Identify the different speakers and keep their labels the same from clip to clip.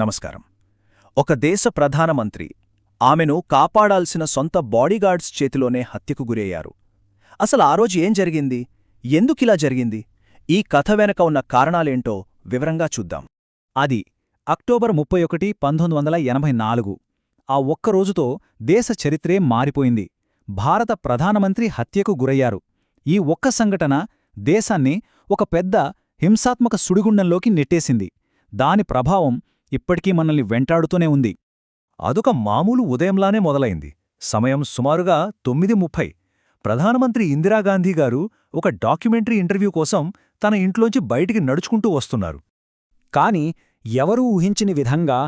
Speaker 1: నమస్కారం. ఒక దేశ ప్రధానమంత్రి ఆమెను కాపాడాల్సిన సొంత బాడీగార్డ్స్ చేతిలోనే హత్యకు గురయ్యారు. అసలు ఆ రోజు ఏం జరిగింది? ఎందుకిలా జరిగింది? ఈ కథ వెనక ఉన్న కారణాలేంటో వివరంగా చూద్దాం.
Speaker 2: అది అక్టోబర్ 31, 1984. ఆ ఒక్కరోజుతో దేశ చరిత్రే మారిపోయింది. భారత ప్రధానమంత్రి హత్యకు గురయ్యారు. ఈ ఒక్క సంఘటన దేశాన్ని ఒక పెద్ద హింసాత్మక సుడిగుండంలోకి నెట్టేసింది. దాని ప్రభావం ఇప్పటికీ మనల్ని వెంటాడుతూనే ఉంది.
Speaker 3: అదొక మామూలు ఉదయంలానే మొదలైంది. సమయం సుమారుగా 9:30. ప్రధానమంత్రి ఇందిరాగాంధీ గారు ఒక డాక్యుమెంటరీ ఇంటర్వ్యూ కోసం తన ఇంట్లోంచి బయటికి నడుచుకుంటూ వస్తున్నారు.
Speaker 2: కాని ఎవరూ ఊహించని విధంగా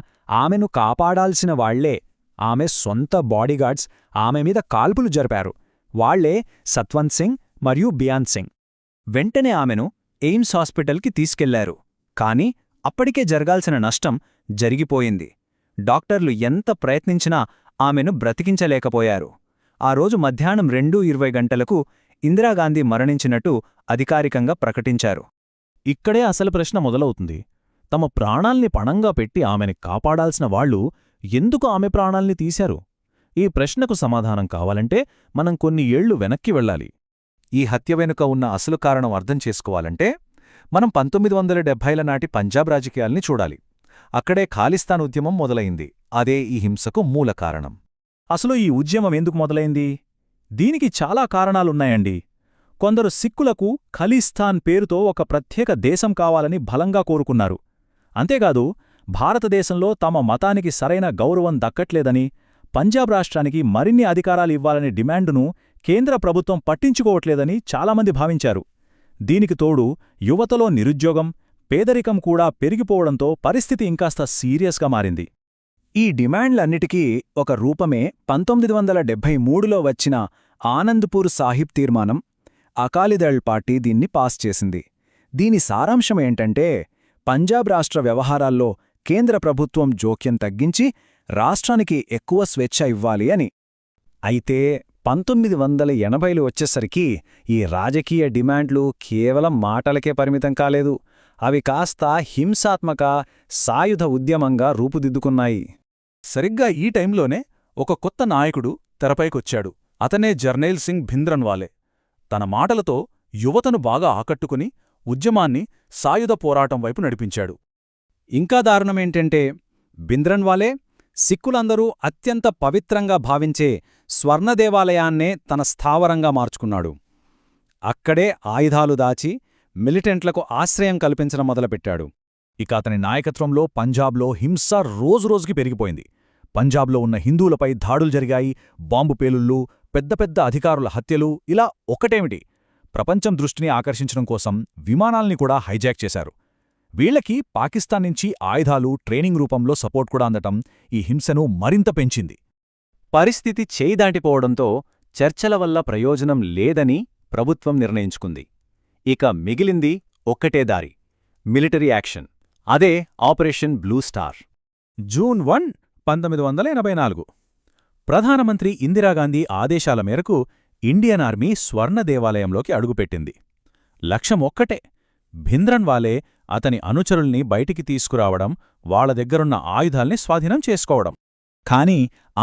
Speaker 2: ఆమెను కాపాడాల్సిన వాళ్లే, ఆమె సొంత బాడీగార్డ్స్ ఆమె మీద కాల్పులు జరిపారు. వాళ్లే సత్వంత్ సింగ్ మరియు బియాన్ సింగ్. వెంటనే ఆమెను ఎయిమ్స్ హాస్పిటల్కి తీసుకెళ్లారు. కాని అప్పటికే జరగాల్సిన నష్టం జరిగిపోయింది. డాక్టర్లు ఎంత ప్రయత్నించినా ఆమెను బ్రతికించలేకపోయారు. ఆ రోజు మధ్యాహ్నం 2:20 గంటలకు ఇందిరాగాంధీ మరణించినట్టు అధికారికంగా ప్రకటించారు.
Speaker 3: ఇక్కడే అసలు ప్రశ్న మొదలవుతుంది. తమ ప్రాణాల్ని పణంగా పెట్టి ఆమెని కాపాడాల్సిన వాళ్లు ఎందుకు ఆమె ప్రాణాల్ని తీశారు? ఈ ప్రశ్నకు సమాధానం కావాలంటే మనం కొన్ని ఏళ్లు వెనక్కి వెళ్ళాలి. ఈ హత్య వెనుక ఉన్న అసలు కారణం అర్థం చేసుకోవాలంటే మనం 1970ల నాటి పంజాబ్ రాజకీయాల్ని చూడాలి. అక్కడే ఖాళిస్తాన్ ఉద్యమం మొదలైంది. అదే ఈ హింసకు మూల కారణం.
Speaker 2: అసలు ఈ ఉద్యమం ఎందుకు మొదలైంది? దీనికి చాలా కారణాలున్నాయండి. కొందరు సిక్కులకు ఖలిస్తాన్ పేరుతో ఒక ప్రత్యేక దేశం కావాలని బలంగా కోరుకున్నారు. అంతేకాదు, భారతదేశంలో తమ మతానికి సరైన గౌరవం దక్కట్లేదని, పంజాబ్ రాష్ట్రానికి మరిన్ని అధికారాలు ఇవ్వాలనే డిమాండును కేంద్ర ప్రభుత్వం పట్టించుకోవట్లేదని చాలామంది భావించారు. దీనికి తోడు యువతలో నిరుద్యోగం, పేదరికం కూడా పెరిగిపోవడంతో పరిస్థితి ఇంకాస్త సీరియస్గా మారింది. ఈ డిమాండ్లన్నిటికీ ఒక రూపమే 1973లో వచ్చిన ఆనంద్పూర్ సాహిబ్ తీర్మానం. అకాలీదళ్ పార్టీ దీన్ని పాస్ చేసింది. దీని సారాంశమేంటంటే, పంజాబ్ రాష్ట్ర వ్యవహారాల్లో కేంద్ర ప్రభుత్వం జోక్యం తగ్గించి రాష్ట్రానికి ఎక్కువ స్వేచ్ఛ ఇవ్వాలి అని. అయితే 1980లు వచ్చేసరికి ఈ రాజకీయ డిమాండ్లు కేవలం మాటలకే పరిమితం కాలేదు. అవి కాస్త హింసాత్మక, సాయుధ ఉద్యమంగా రూపుదిద్దుకున్నాయి.
Speaker 3: సరిగ్గా ఈ టైంలోనే ఒక కొత్త నాయకుడు తెరపైకొచ్చాడు. అతనే జర్నైల్ సింగ్ భింద్రన్వాలే. తన మాటలతో యువతను బాగా ఆకట్టుకుని ఉద్యమాన్ని సాయుధ పోరాటం వైపు నడిపించాడు.
Speaker 2: ఇంకా దారుణమేంటంటే, భింద్రన్వాలే సిక్కులందరూ అత్యంత పవిత్రంగా భావించే స్వర్ణదేవాలయాన్నే తన స్థావరంగా మార్చుకున్నాడు. అక్కడే ఆయుధాలు దాచి మిలిటెంట్లకు ఆశ్రయం కల్పించడం మొదలుపెట్టాడు.
Speaker 3: ఇక అతని నాయకత్వంలో పంజాబ్లో హింస రోజురోజుకి పెరిగిపోయింది. పంజాబ్లో ఉన్న హిందువులపై దాడులు జరిగాయి. బాంబు పేలుళ్ళు, పెద్ద పెద్ద అధికారుల హత్యలు. ఇలా ఒకటేమిటి, ప్రపంచం దృష్టిని ఆకర్షించడం కోసం విమానాల్ని కూడా హైజాక్ చేశారు. వీళ్లకి పాకిస్తాన్ నుంచి ఆయుధాలు, ట్రైనింగ్ రూపంలో సపోర్ట్ కూడా అందటం ఈ హింసను మరింత పెంచింది.
Speaker 2: పరిస్థితి చేయిదాటిపోవడంతో చర్చల వల్ల ప్రయోజనం లేదని ప్రభుత్వం నిర్ణయించుకుంది. ఇక మిగిలింది ఒక్కటే దారి, మిలిటరీ యాక్షన్. అదే ఆపరేషన్ బ్లూ స్టార్.
Speaker 3: జూన్ 1, 1984 ప్రధానమంత్రి ఇందిరాగాంధీ ఆదేశాల మేరకు ఇండియన్ ఆర్మీ స్వర్ణ దేవాలయంలోకి అడుగుపెట్టింది. లక్ష్యం ఒక్కటే, భింద్రన్వాలే, అతని అనుచరుల్ని బయటికి తీసుకురావడం, వాళ్ల దగ్గరున్న ఆయుధాల్ని స్వాధీనం చేసుకోవడం.
Speaker 2: కాని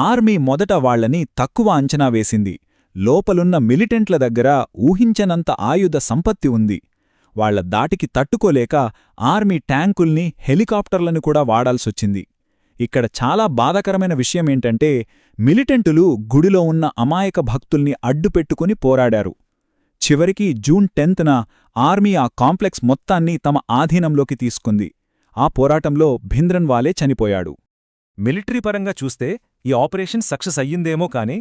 Speaker 2: ఆర్మీ మొదట వాళ్లని తక్కువ అంచనా వేసింది. లోపలున్న మిలిటెంట్ల దగ్గర ఊహించనంత ఆయుధ సంపత్తి ఉంది. వాళ్ల దాటికి తట్టుకోలేక ఆర్మీ ట్యాంకుల్ని, హెలికాప్టర్లను కూడా వాడాల్సొచ్చింది. ఇక్కడ చాలా బాధాకరమైన విషయమేంటంటే, మిలిటెంటులు గుడిలో ఉన్న అమాయక భక్తుల్ని అడ్డుపెట్టుకుని పోరాడారు. చివరికి జూన్ 10న ఆర్మీ ఆ కాంప్లెక్స్ మొత్తాన్ని తమ ఆధీనంలోకి తీసుకుంది. ఆ పోరాటంలో భింద్రన్వాలే చనిపోయాడు.
Speaker 3: మిలిటరీ పరంగా చూస్తే ఈ ఆపరేషన్ సక్సెస్ అయ్యిందేమో కాని,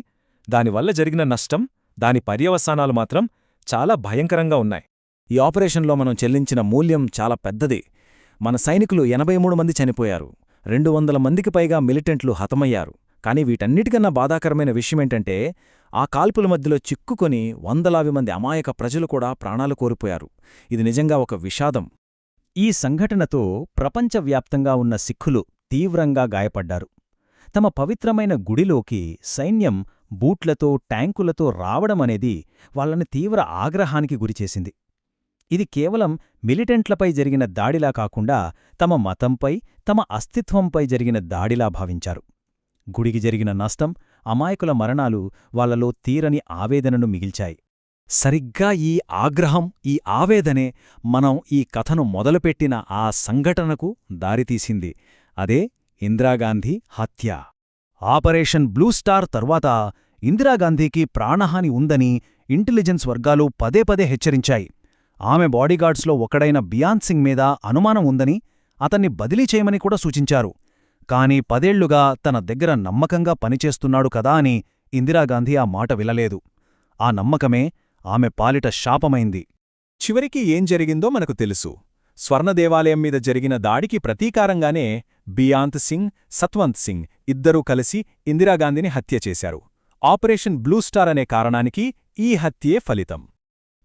Speaker 3: దానివల్ల జరిగిన నష్టం, దాని పర్యవసానాలు మాత్రం చాలా భయంకరంగా ఉన్నాయి.
Speaker 1: ఈ ఆపరేషన్లో మనం చెల్లించిన మూల్యం చాలా పెద్దది. మన సైనికులు 83 మంది చనిపోయారు. 200 మందికి పైగా మిలిటెంట్లు హతమయ్యారు. కానీ వీటన్నిటికన్నా బాధాకరమైన విషయమేంటంటే, ఆ కాల్పుల మధ్యలో చిక్కుకొని వందలాది మంది అమాయక ప్రజలు కూడా ప్రాణాలు కోల్పోయారు. ఇది నిజంగా ఒక విషాదం.
Speaker 2: ఈ సంఘటనతో ప్రపంచవ్యాప్తంగా ఉన్న సిక్కులు తీవ్రంగా గాయపడ్డారు. తమ పవిత్రమైన గుడిలోకి సైన్యం బూట్లతో, ట్యాంకులతో రావడమనేది వాళ్లని తీవ్ర ఆగ్రహానికి గురిచేసింది. ఇది కేవలం మిలిటెంట్లపై జరిగిన దాడిలా కాకుండా తమ మతంపై, తమ అస్తిత్వంపై జరిగిన దాడిలా భావించారు. గుడికి జరిగిన నష్టం, అమాయకుల మరణాలు వాళ్లలో తీరని ఆవేదనను మిగిల్చాయి. సరిగ్గా ఈ ఆగ్రహం, ఈ ఆవేదనే మనం ఈ కథను మొదలుపెట్టిన ఆ సంఘటనకు దారితీసింది. అదే ఇందిరాగాంధీ హత్య. ఆపరేషన్ బ్లూ స్టార్ తర్వాత ఇందిరాగాంధీకి ప్రాణహాని ఉందని ఇంటెలిజెన్స్ వర్గాలు పదే పదే హెచ్చరించాయి. ఆమె బాడీగార్డ్స్లో ఒకడైన బియాన్ సింగ్ మీద అనుమానం ఉందని, అతన్ని బదిలీ చేయమని కూడా సూచించారు. కాని 10 ఏళ్లుగా తన దగ్గర నమ్మకంగా పనిచేస్తున్నాడు కదా అని ఇందిరాగాంధీ ఆ మాట వినలేదు. ఆ నమ్మకమే ఆమె పాలిట శాపమైంది.
Speaker 1: చివరికి ఏం జరిగిందో మనకు తెలుసు. స్వర్ణదేవాలయం మీద జరిగిన దాడికి ప్రతీకారంగానే బియాంత్ సింగ్, సత్వంత్ సింగ్ ఇద్దరూ కలిసి ఇందిరాగాంధీని హత్య చేశారు. ఆపరేషన్ బ్లూ స్టార్ అనే కారణానికి ఈ హత్యే ఫలితం.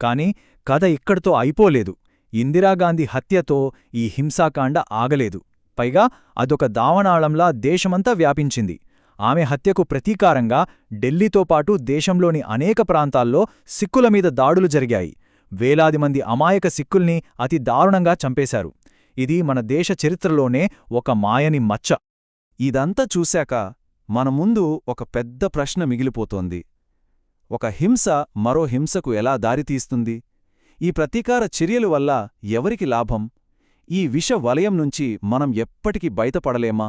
Speaker 2: కాని కథ ఇక్కడితో అయిపోలేదు. ఇందిరాగాంధీ హత్యతో ఈ హింసాకాండ ఆగలేదు. పైగా అదొక దావనాళంలా దేశమంతా వ్యాపించింది. ఆమె హత్యకు ప్రతీకారంగా ఢిల్లీతో పాటు దేశంలోని అనేక ప్రాంతాల్లో సిక్కుల మీద దాడులు జరిగాయి. వేలాది మంది అమాయక సిక్కుల్ని అతి దారుణంగా చంపేశారు. ఇది మన దేశ చరిత్రలోనే ఒక మాయని మచ్చ.
Speaker 1: ఇదంతా చూశాక మన ముందు ఒక పెద్ద ప్రశ్న మిగిలిపోతోంది. ఒక హింస మరో హింసకు ఎలా దారితీస్తుంది? ఈ ప్రతీకార చర్యల వల్ల ఎవరికి లాభం? ఈ విష వలయం నుంచి మనం ఎప్పటికీ బయటపడలేమా?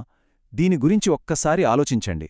Speaker 1: దీని గురించి ఒక్కసారి ఆలోచించండి.